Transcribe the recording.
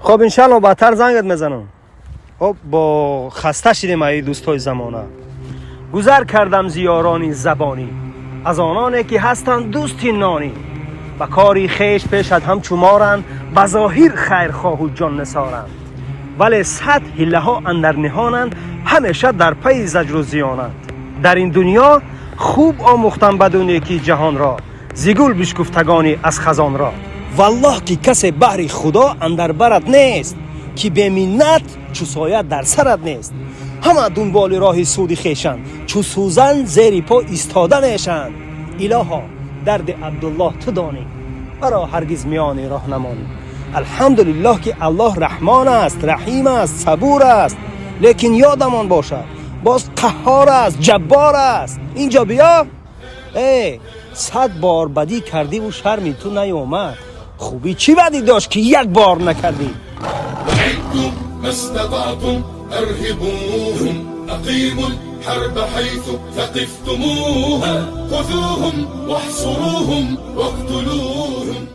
خب انشالله بعدتر زنگت میزنم. خب با خسته شدیم ای دوستای زمانه. گذر کردم زیارانی زبانی، از آنانی که هستند دوستی نانی. و کاری خیش پیشت هم چمارند، بظاهر خیرخواه و جان نثارند. ولی صد حیله ها اندر نهانند، همیشه در پی زجر و زیانند. در این دنیا خوب آموختم بد و نیکی جهان را، زیگل بشکفتگانی از خزان را. والله که کسی بحر خدا اندر برت نیست، که به منت چو سایه در سرت نیست. همه دنبال راه سود خیشند، چو سوزن زیر پا ایستاده نیشند. الها درد عبدالله تو دانی، مرا هرگز میان راه نمانی. الحمدلله که الله رحمان است، رحیم است، صبور است. لیکن یادمان باشد باز قهار است، جبار است. اینجا بیا. 100 بار بدی کردی و شرمی تو نیومد، خوبی چی بدی داشت که یک بار نکردی؟ وعدتم ما استطعتم ارهبوهم، اقیموا الحرب حيث ثقفتموهم، خذوهم واحصروهم واقتلوهم.